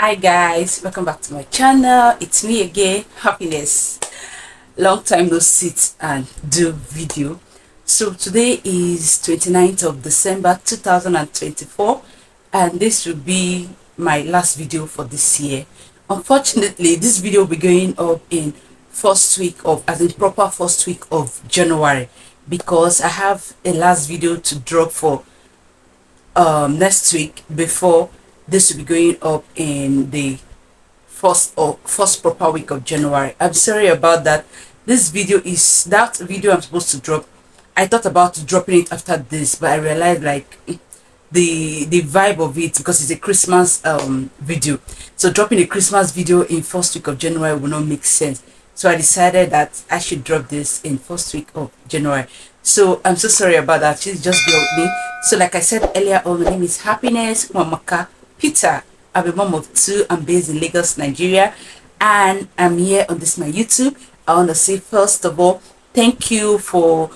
Hi guys, welcome back to my channel. It's me again, Happiness. Long time no sit and do video. So today is 29th of December 2024 and this will be my last video for this year. Unfortunately, this video will be going up in proper first week of January, because I have a last video to drop for next week before this will be going up in the first proper week of January. I'm sorry about that. This video is that video I'm supposed to drop. I thought about dropping it after this, but I realized like the vibe of it, because it's a Christmas video, so dropping a Christmas video in first week of January will not make sense. So I decided that I should drop this in first week of January. So I'm so sorry about that. She's just bear with me. So like I said earlier on, my name is Happiness Mamaka Peter. I'm a mom of two. I'm based in Lagos, Nigeria, and I'm here on this my YouTube. I want to say first of all, thank you for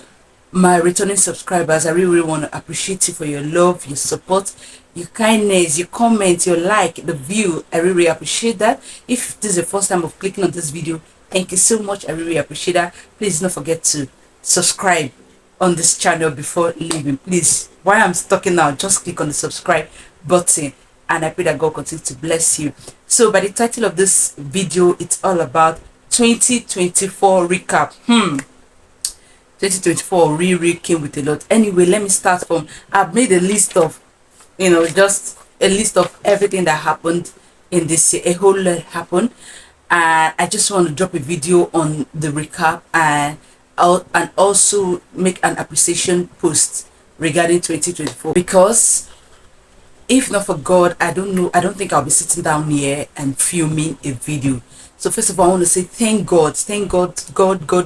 my returning subscribers. I really want to appreciate you for your love, your support, your kindness, your comments, your like, the view. I really appreciate that. If this is the first time of clicking on this video, thank you so much. I really appreciate that. Please don't forget to subscribe on this channel before leaving. Please, while I'm talking now, just click on the subscribe button, and I pray that God continue to bless you. So by the title of this video, it's all about 2024 recap. 2024 really came with a lot. Anyway, let me start from, I've made a list of, just a list of everything that happened in this year. A whole lot happened, and I just want to drop a video on the recap and also make an appreciation post regarding 2024, because if not for God, I don't think I'll be sitting down here and filming a video. So first of all, I want to say thank God.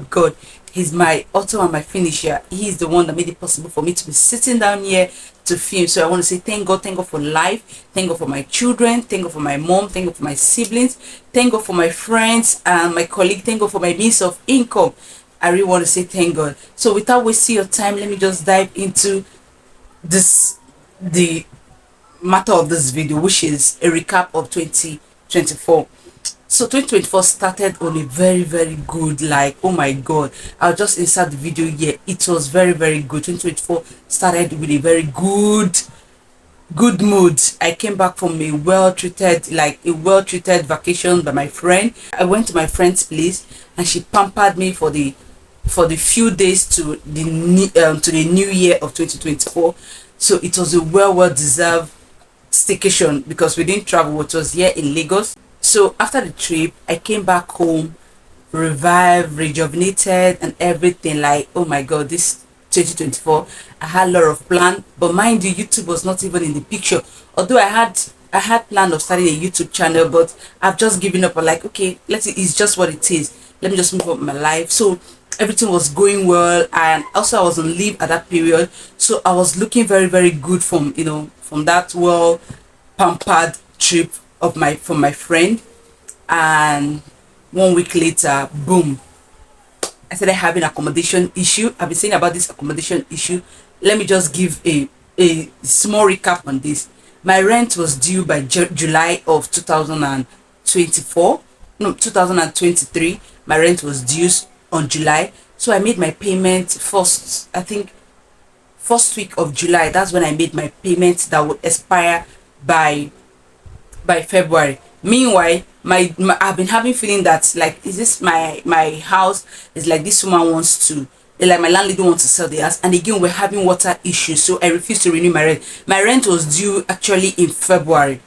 God. He's my author and my finisher. He is the one that made it possible for me to be sitting down here to film. So I want to say thank God for life, thank God for my children, thank God for my mom, thank God for my siblings, thank God for my friends and my colleague, thank God for my means of income. I really want to say thank God. So without wasting your time, let me just dive into the matter of this video, which is a recap of 2024. So 2024 started on a very good, like, oh my God, I'll just insert the video here. It was very good. 2024 started with a very good mood. I came back from a well-treated vacation by my friend. I went to my friend's place and she pampered me for the few days to the new year of 2024. So it was a well deserved staycation, because we didn't travel. It was here in Lagos. So after the trip, I came back home revived, rejuvenated and everything. Like, oh my God, this 2024 I had a lot of plan, but mind you, YouTube was not even in the picture. Although I had plan of starting a YouTube channel, but I've just given up. I'm like, okay, it's just what it is. Let me just move on with my life. So everything was going well, and also I was on leave at that period, so I was looking very good from that well pampered trip from my friend. And 1 week later, boom, I started having accommodation issue. I've been saying about this accommodation issue. Let me just give a small recap on this. My rent was due by July of 2023. My rent was due on July, so I made my payment first week of July. That's when I made my payment that would expire by February. Meanwhile, I've been having feeling that, like, is this my house is like this woman wants to, like, my landlady wants to sell the house, and again we're having water issues, so I refused to renew my rent. My rent was due actually in February,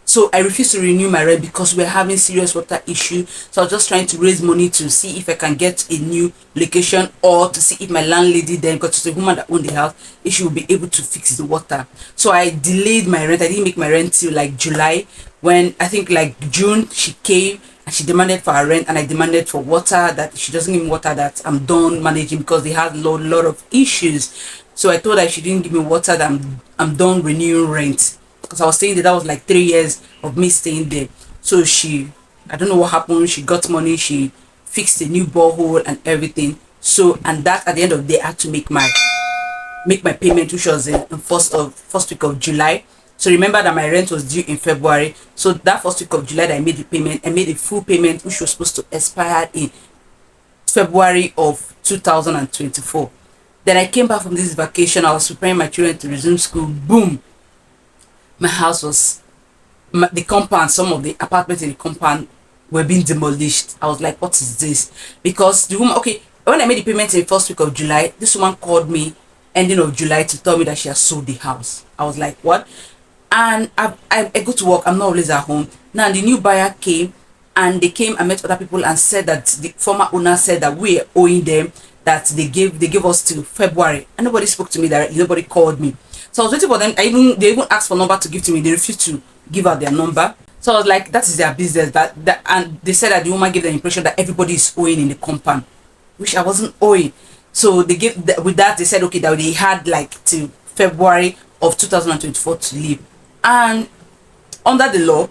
so I refused to renew my rent because we're having serious water issue. So I was just trying to raise money to see if I can get a new location, or to see if my landlady, then, because it's the woman that owned the house, if she will be able to fix the water. So I delayed my rent. I didn't make my rent till like July, when I think like June she came and she demanded for her rent, and I demanded for water, that she doesn't give me water, that I'm done managing, because they had a lot of issues. So I told her she didn't give me water, that I'm done renewing rent, because I was staying there. That was like 3 years of me staying there. So I don't know what happened, she got money, she fixed a new borehole and everything. So, and that at the end of the day I had to make my payment, which was in first week of July. So remember that my rent was due in February. So that first week of July that I made the payment, I made a full payment which was supposed to expire in February of 2024. Then I came back from this vacation. I was preparing my children to resume school. Boom, my house was the compound, some of the apartments in the compound were being demolished. I was like, what is this? Because the woman, okay, when I made the payment in the first week of July, this woman called me ending of July to tell me that she has sold the house. I was like, what? And I go to work. I'm not always at home. Now the new buyer came, and they came and met other people and said that the former owner said that we are owing them, that they gave us till February, and nobody spoke to me directly. Nobody called me. So I was waiting for them. They even asked for number to give to me. They refused to give out their number. So I was like, that is their business. And they said that the woman gave the impression that everybody is owing in the compound, which I wasn't owing. So they gave with that they said okay that they had like till February of 2024 to leave. And under the law,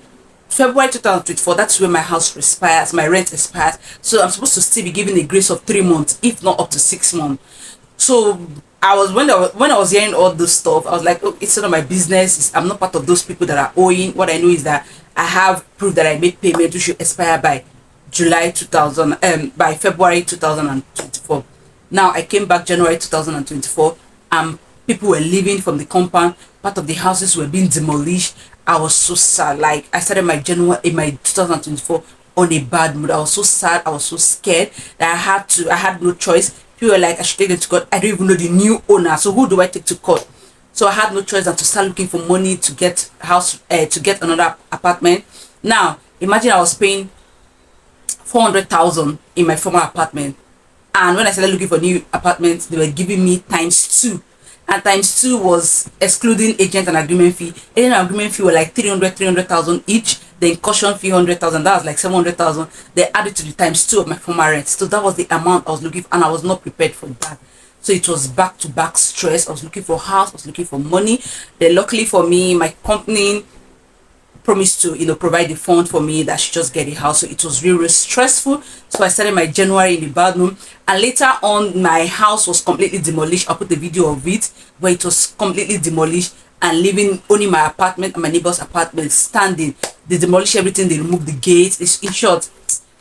February 2024, that's when my house expires, my rent expires. So I'm supposed to still be given a grace of 3 months, if not up to 6 months. So I was when I was hearing all this stuff, I was like, oh, it's none of my business. I'm not part of those people that are owing. What I know is that I have proof that I made payment which should expire by by February 2024. Now I came back January 2024, and people were leaving from the compound. Part of the houses were being demolished. I was so sad. Like I started my January in my 2024 on a bad mood. I was so sad. I was so scared that I had no choice. People were like, I should take it to court. I don't even know the new owner. So who do I take to court? So I had no choice than to start looking for money to get to get another apartment. Now imagine I was paying 400,000 in my former apartment, and when I started looking for new apartments, they were giving me times two, and times two was excluding agent and agreement fee. Agent and agreement fee were like 300,000 each. Then caution fee 100,000. That was like 700,000. They added to the times two of my former rent. So that was the amount I was looking for, and I was not prepared for that. So it was back to back stress. I was looking for a house. I was looking for money. Then luckily for me, my company promised to provide the fund for me that she just get a house. So it was really, really stressful. So I started my January in the bad room, and later on my house was completely demolished. I'll put the video of it where it was completely demolished, and leaving only my apartment and my neighbor's apartment standing. They demolished everything. They removed the gates. In short,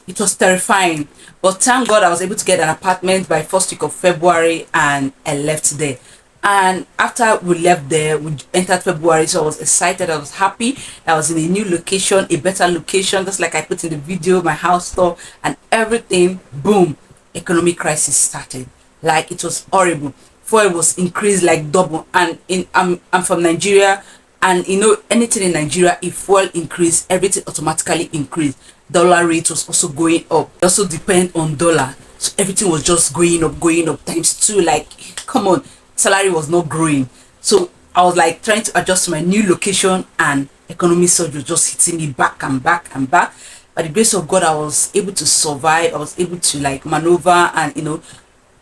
it was terrifying. But thank God I was able to get an apartment by first week of February, and I left there. And after we left there, we entered February. So I was excited. I was happy. I was in a new location, a better location, just like I put in the video, my house store and everything. Boom, economic crisis started. Like it was horrible. Fuel was increased like double. And I'm from Nigeria, and anything in Nigeria, if fuel increase, everything automatically increase. Dollar rate was also going up. It also depend on dollar. So everything was just going up times two. Like, come on, salary was not growing. So I was like trying to adjust to my new location, and economic surge was just hitting me back and back and back. By the grace of God, I was able to survive. I was able to like maneuver and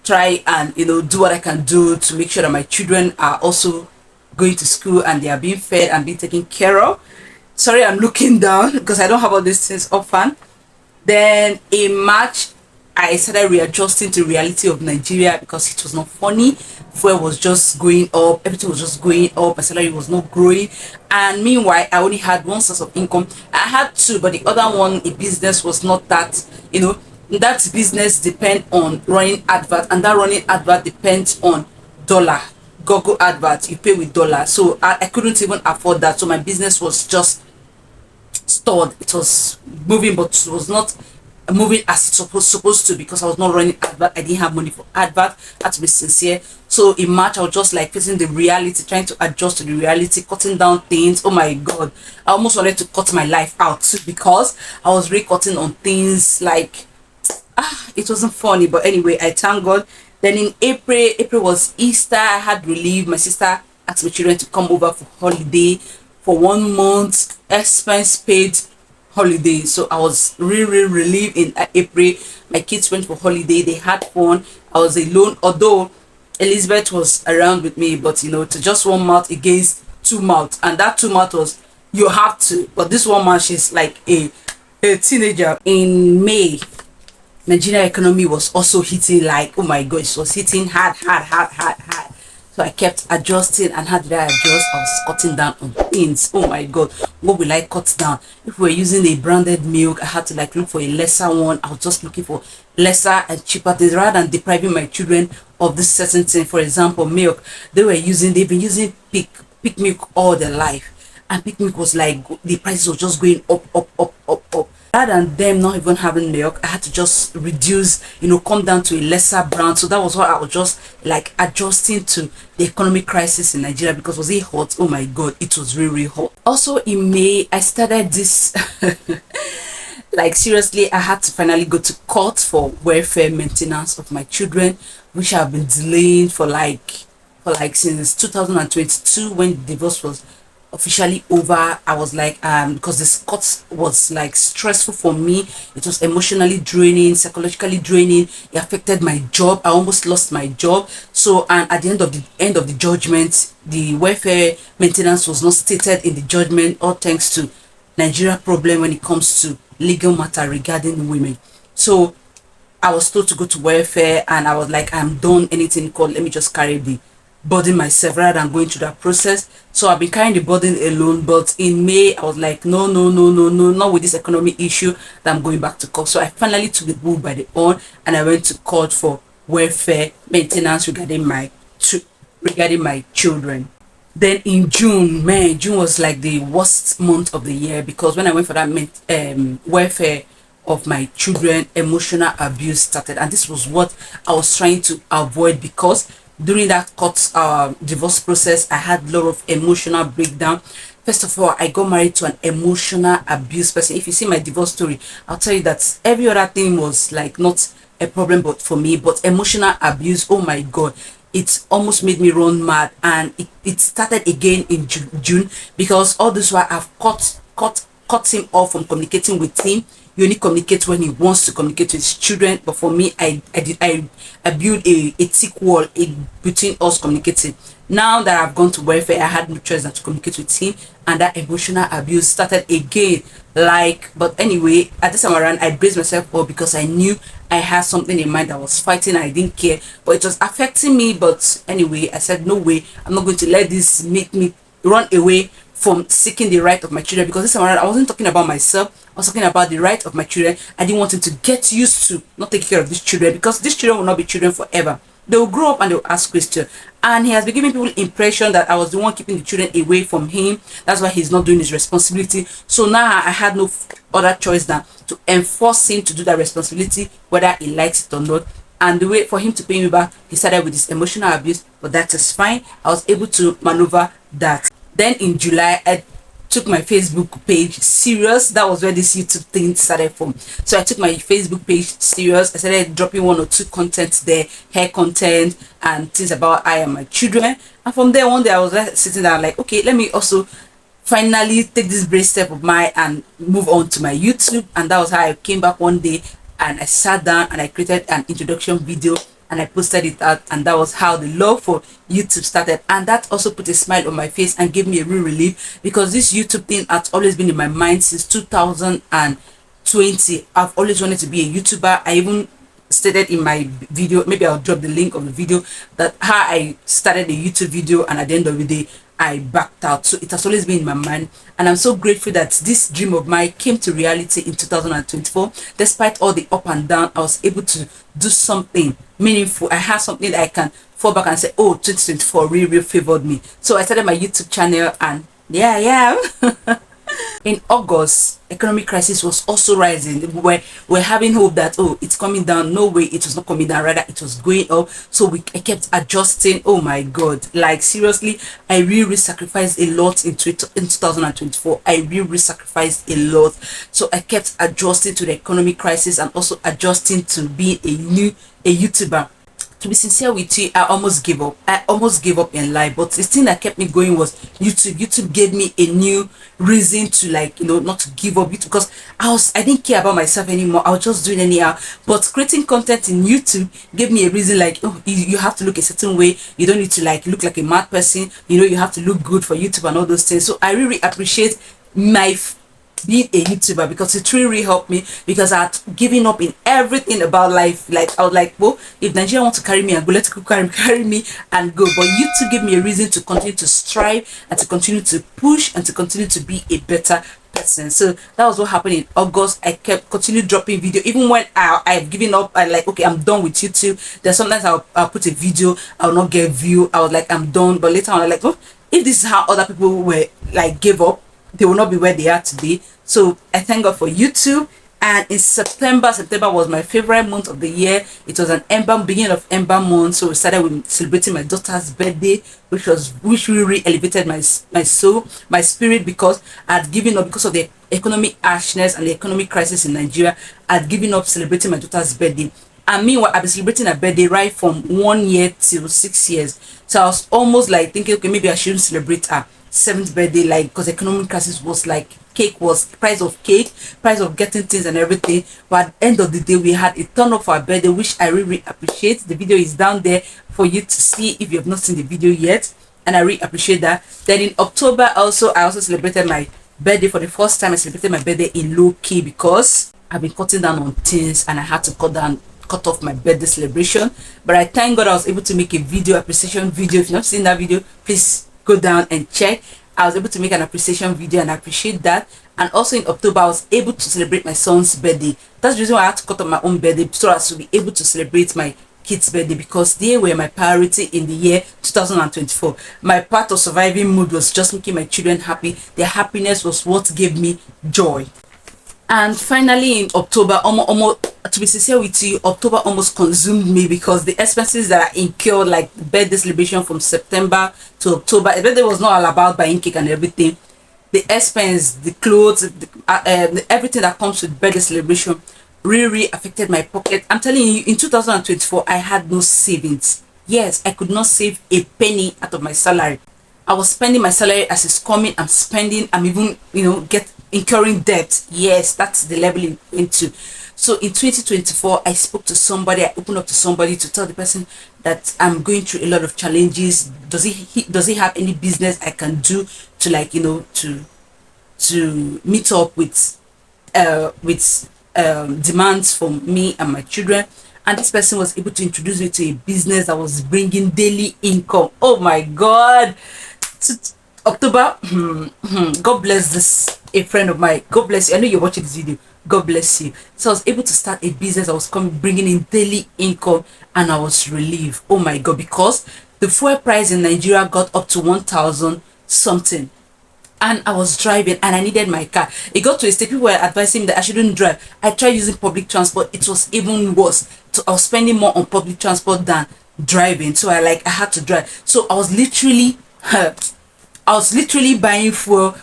try and do what I can do to make sure that my children are also going to school and they are being fed and being taken care of. Sorry, I'm looking down because I don't have all these things often. Then in March, I started readjusting to reality of Nigeria because it was not funny. Fuel was just going up, everything was just going up, my salary was not growing. And meanwhile, I only had one source of income. I had two, but the other one, a business, was not that, that business depend on running advert, and that running advert depends on dollar. Google advert, you pay with dollar. So I couldn't even afford that. So my business was just stalled. It was moving, but it was not moving as it's supposed to, because I was not running advert. I didn't have money for advert. I had to be sincere. So in March, I was just like facing the reality, trying to adjust to the reality, cutting down things. Oh my God, I almost wanted to cut my life out too, because I was really cutting on things. Like, it wasn't funny. But anyway, I thank God. Then in April was Easter. I had relief. My sister asked my children to come over for holiday for 1 month, expense paid holiday. So I was really relieved in April. My kids went for holiday. They had fun. I was alone, although Elizabeth was around with me, but to just one mouth against two mouths, and that two mouth was you have to. But this one man, she's like a teenager. In May, Nigeria economy was also hitting, like, oh my God, it was hitting hard. So I kept adjusting, and how did I adjust? I was cutting down on things. Oh my god, what will I cut down? If we were using a branded milk, I had to like look for a lesser one. I was just looking for lesser and cheaper things rather than depriving my children of this certain thing. For example, milk. They've been using peak milk all their life, and peak milk was like, the prices was just going up. Rather than them not even having milk, I had to just reduce, come down to a lesser brand. So that was what I was just like adjusting to the economic crisis in Nigeria. Because was it hot? Oh my god, it was really, really hot. Also in May, I started this like seriously, I had to finally go to court for welfare maintenance of my children, which I've been delaying for like since 2022, when the divorce was officially over. I was like, because this court was like stressful for me. It was emotionally draining, psychologically draining. It affected my job. I almost lost my job. So, and at the end of the judgment, the welfare maintenance was not stated in the judgment, all thanks to Nigeria problem when it comes to legal matter regarding women. So I was told to go to welfare, and I was like, I'm done anything called, let me just carry the burden myself rather than going through that process. So I've been carrying the burden alone. But in May, I was like, no, not with this economy issue that I'm going back to court. So I finally took the bull by the horn, and I went to court for welfare maintenance regarding my children. Then in June, man, June was like the worst month of the year, because when I went for that welfare of my children, emotional abuse started, and this was what I was trying to avoid, because during that court divorce process, I had a lot of emotional breakdown. First of all, I got married to an emotional abuse person. If you see my divorce story, I'll tell you that every other thing was like not a problem, but for me, but emotional abuse, oh my god, it almost made me run mad. And it started again in June, because all this while I've cut him off from communicating with him. He only communicates when he wants to communicate with his children. But for me, I built a thick wall between us communicating. Now that I've gone to welfare, I had no choice than to communicate with him, and that emotional abuse started again. But anyway, at this time around, I braced myself up, because I knew I had something in mind that was fighting. I didn't care, but it was affecting me. But anyway, I said, no way, I'm not going to let this make me run away from seeking the right of my children. Because this time around, I wasn't talking about myself, I was talking about the right of my children. I didn't want him to get used to not taking care of these children, because these children will not be children forever. They will grow up and they will ask questions. And he has been giving people impression that I was the one keeping the children away from him. That's why he's not doing his responsibility. So now I had no other choice than to enforce him to do that responsibility, whether he likes it or not. And the way for him to pay me back, he started with this emotional abuse, but that is fine. I was able to maneuver that. Then in July, I took my Facebook page serious. That was where this YouTube thing started from. So I took my Facebook page serious. I started dropping 1 or 2 contents there, hair content and things about I and my children. And from there, one day I was sitting down like, okay, let me also finally take this brave step of mine and move on to my YouTube. And that was how I came back one day, and I sat down and I created an introduction video, and I posted it out. And that was how the love for YouTube started. And that also put a smile on my face and gave me a real relief, because this YouTube thing has always been in my mind since 2020. I've always wanted to be a YouTuber. I even stated in my video, maybe I'll drop the link of the video, that how I started a YouTube video, and at the end of the day I backed out. So it has always been in my mind, and I'm so grateful that this dream of mine came to reality in 2024. Despite all the up and down, I was able to do something meaningful. I had something that I can fall back and say, oh, 2024 really favored me. So I started my YouTube channel, and yeah. In August, economic crisis was also rising. We're having hope that, oh, it's coming down. No way, it was not coming down, rather it was going up. So I kept adjusting. Oh my god, like seriously, I really sacrificed a lot in 2024. I really sacrificed a lot. So I kept adjusting to the economic crisis, and also adjusting to being a YouTuber. To be sincere with you, I almost gave up. I almost gave up in life, but the thing that kept me going was YouTube. YouTube gave me a new reason to, like, not to give up. Because I didn't care about myself anymore. I was just doing anyhow. But creating content in YouTube gave me a reason, like, oh, you have to look a certain way. You don't need to like look like a mad person. You have to look good for YouTube and all those things. So I really appreciate being a YouTuber, because it really helped me, because I had given up in everything about life. Like I was like, well, if Nigeria want to carry me and go, let it carry me and go. But YouTube gave me a reason to continue to strive and to continue to push and to continue to be a better person. So that was what happened in August. I kept continued dropping video even when I've given up. I like, okay, I'm done with YouTube. There's sometimes I'll put a video, I'll not get view. I was like, I'm done. But later on, I'm like, oh, if this is how other people were like gave up, they will not be where they are today. So I thank God for YouTube. And in September was my favorite month of the year. It was an beginning of Ember month, so we started with celebrating my daughter's birthday, which really elevated my soul, my spirit, because I had given up because of the economic harshness and the economic crisis in Nigeria. I had given up celebrating my daughter's birthday. And meanwhile, I've been celebrating her birthday right from 1 year till 6 years. So I was almost like thinking, okay, maybe I shouldn't celebrate her 7th birthday, like, because economic crisis was like, cake was price of getting things and everything. But at the end of the day, we had a turn up for our birthday, which I really appreciate. The video is down there for you to see if you have not seen the video yet, and I really appreciate that. Then in October also, I also celebrated my birthday for the first time. I celebrated my birthday in low key because I've been cutting down on things and I had to cut off my birthday celebration. But I thank God I was able to make a video, appreciation video. If you've not seen that video, please go down and check. I was able to make an appreciation video, and I appreciate that. And also in October, I was able to celebrate my son's birthday. That's the reason why I had to cut off my own birthday, so as to be able to celebrate my kids' birthday, because they were my priority in the year 2024. My part of surviving mood was just making my children happy. Their happiness was what gave me joy. And finally in October, almost to be sincere with you, October almost consumed me, because the expenses that I incurred, like the birthday celebration from September to October, the birthday was not all about buying cake and everything. The expense, the clothes, everything that comes with birthday celebration really affected my pocket. I'm telling you, in 2024, I had no savings. Yes, I could not save a penny out of my salary. I was spending my salary as it's coming. I'm spending. I'm even, incurring debt. Yes, that's the level into. So in 2024, I spoke to somebody. I opened up to somebody to tell the person that I'm going through a lot of challenges. Does he have any business I can do to, like, to meet up with demands from me and my children? And this person was able to introduce me to a business that was bringing daily income. Oh my God! October, God bless this, a friend of mine. God bless you. I know you're watching this video. God bless you. So I was able to start a business that was bringing in daily income, and I was relieved. Oh my God, because the fuel price in Nigeria got up to 1,000 something. And I was driving and I needed my car. It got to a stage people were advising me that I shouldn't drive. I tried using public transport. It was even worse. So I was spending more on public transport than driving. So I had to drive. So I was literally buying fuel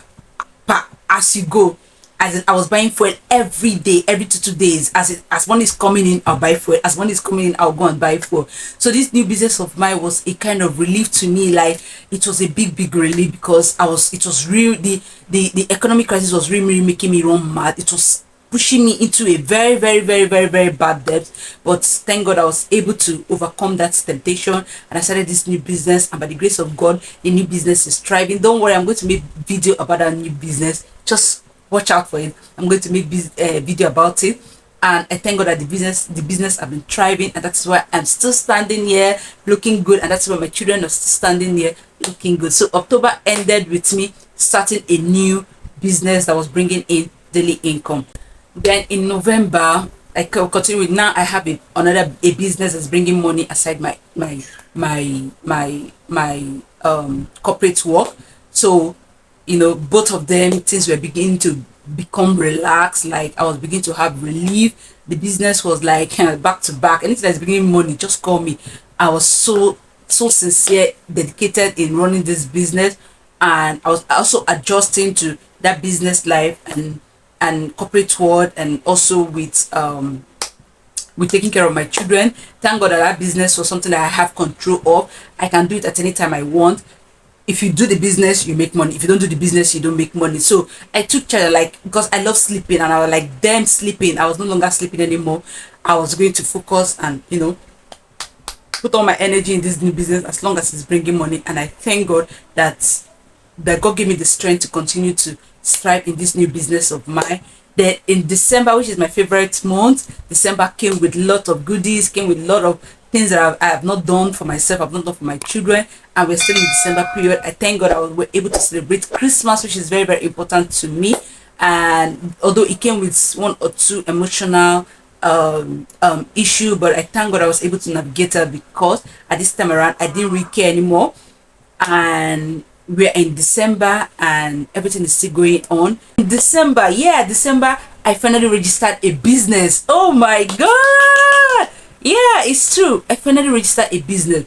as you go. As in, I was buying fuel every day, every 2 days. As one is coming in, I'll buy fuel. As one is coming in, I'll go and buy fuel. So this new business of mine was a kind of relief to me. Like, it was a big relief, because it was real. The economic crisis was really making me run mad. It was pushing me into a very bad debt. But thank God I was able to overcome that temptation, and I started this new business. And by the grace of God, the new business is thriving. Don't worry, I'm going to make video about that new business. Just watch out for it. I'm going to make video about it, and I thank God that the business have been thriving, and that's why I'm still standing here looking good, and that's why my children are still standing here looking good. So October ended with me starting a new business that was bringing in daily income. Then in November, I continue with, now I have another business that's bringing money aside my corporate work. So both of them, things were beginning to become relaxed. Like, I was beginning to have relief. The business was like back to back. Anything that's bringing money, just call me. I was so sincere, dedicated in running this business, and I was also adjusting to that business life and corporate world, and also with taking care of my children. Thank God that business was something that I have control of. I can do it at any time I want. If you do the business, you make money. If you don't do the business, you don't make money. So I took charge, like, because I love sleeping, and I was like, damn, sleeping. I was no longer sleeping anymore. I was going to focus and put all my energy in this new business, as long as it's bringing money. And I thank God that God gave me the strength to continue to strive in this new business of mine. Then in December, which is my favorite month, December came with a lot of goodies, came with a lot of things that I have not done for myself, I've not done for my children, and we're still in December period. I thank God I was able to celebrate Christmas, which is very, very important to me. And although it came with one or two emotional issue, but I thank God I was able to navigate it, because at this time around I didn't really care anymore. And we're in December and everything is still going on. In December, yeah, December, I finally registered a business. Oh my God, yeah, it's true, I finally registered a business.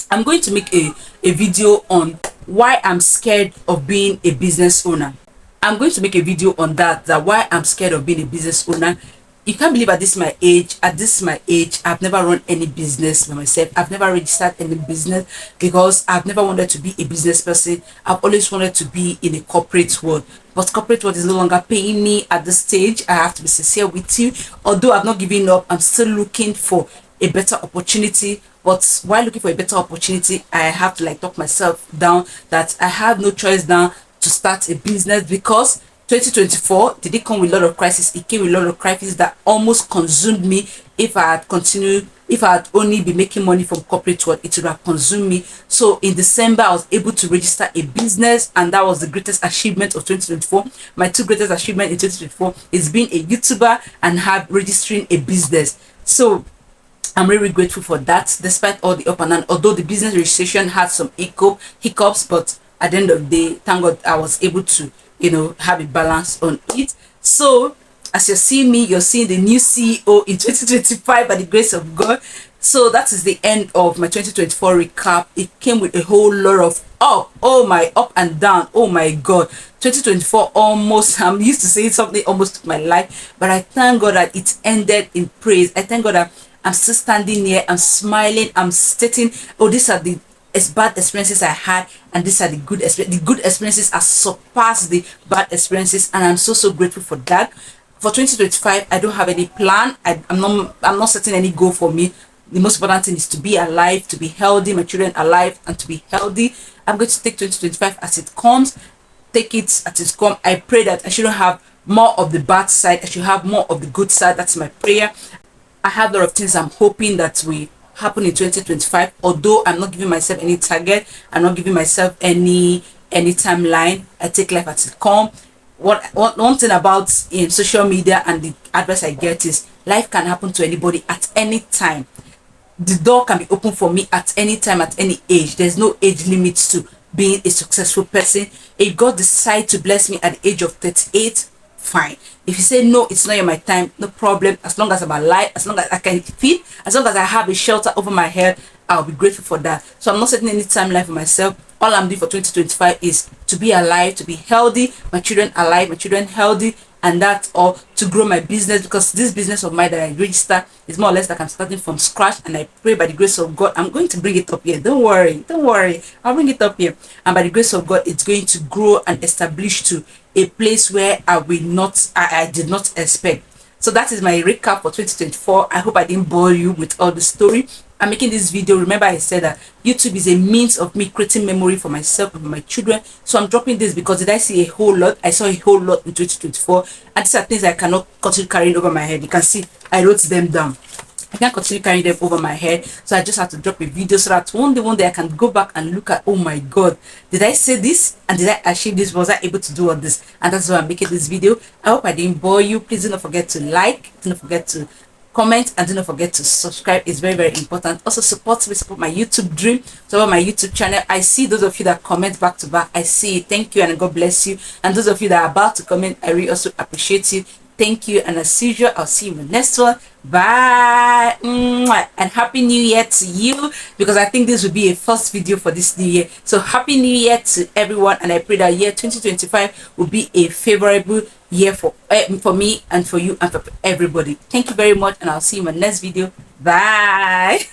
I'm going to make a video on why I'm scared of being a business owner. I'm going to make a video on that why I'm scared of being a business owner. You can't believe at this my age, I've never run any business by myself. I've never registered any business, because I've never wanted to be a business person. I've always wanted to be in a corporate world, but corporate world is no longer paying me at this stage. I have to be sincere with you. Although I've not given up, I'm still looking for a better opportunity. But while looking for a better opportunity, I have to like talk myself down that I have no choice now to start a business, because 2024 did it come with a lot of crisis. It came with a lot of crisis that almost consumed me. If I had continued, if I had only been making money from corporate world, it would have consumed me. So in December, I was able to register a business, and that was the greatest achievement of 2024. My two greatest achievements in 2024 is being a YouTuber and have registering a business. So I'm really grateful for that, despite all the up and down. Although the business registration had some hiccups, but at the end of the day, thank God I was able to, have a balance on it. So as you're seeing me, you're seeing the new CEO in 2025 by the grace of God. So that is the end of my 2024 recap. It came with a whole lot of up and down. Oh my God, 2024 almost, I'm used to saying something almost took my life, but I thank God that it ended in praise. I thank God that I'm still standing here, I'm smiling, I'm stating, oh, these are the bad experiences I had, and these are the good experiences. The good experiences are surpassed the bad experiences, and I'm so grateful for that. For 2025, I don't have any plan. I'm not setting any goal for me. The most important thing is to be alive, to be healthy, my children alive, and to be healthy. I'm going to take 2025 as it comes, take it as it comes. I pray that I shouldn't have more of the bad side, I should have more of the good side. That's my prayer. I have a lot of things I'm hoping that will happen in 2025. Although I'm not giving myself any target, I'm not giving myself any timeline. I take life as it comes. One thing about social media and the advice I get is life can happen to anybody at any time. The door can be open for me at any time, at any age. There's no age limit to being a successful person. If God decides to bless me at the age of 38, fine. If you say no, it's not in my time, no problem. As long as I'm alive, as long as I can feed, as long as I have a shelter over my head, I'll be grateful for that. So I'm not setting any timeline for myself. All I'm doing for 2025 is to be alive, to be healthy, my children alive, my children healthy, and that's all, to grow my business, because this business of mine that I register is more or less like I'm starting from scratch. And I pray by the grace of God, I'm going to bring it up here. Don't worry, I'll bring it up here, and by the grace of God, it's going to grow and establish to a place where I did not expect. So that is my recap for 2024. I hope I didn't bore you with all the story. I'm making this video. Remember, I said that YouTube is a means of me creating memory for myself and for my children. So I'm dropping this because did I see a whole lot? I saw a whole lot in 2024, and these are things I cannot continue carrying over my head. You can see I wrote them down. I can't continue carrying them over my head, so I just have to drop a video so that one day I can go back and look at, oh my God, did I say this, and did I achieve this? Was I able to do all this? And that's why I'm making this video. I hope I didn't bore you. Please do not forget to like, do not forget to comment, and do not forget to subscribe. It's very, very important. Also support my YouTube dream, support my YouTube channel. I see those of you that comment back to back. I see it. Thank you, and God bless you. And those of you that are about to comment, I really also appreciate you. Thank you, and as usual, I'll see you in the next one. Bye. Mwah. And happy new year to you, because I think this will be a first video for this new year. So happy new year to everyone, and I pray that year 2025 will be a favorable year for me and for you and for everybody. Thank you very much, and I'll see you in my next video. Bye.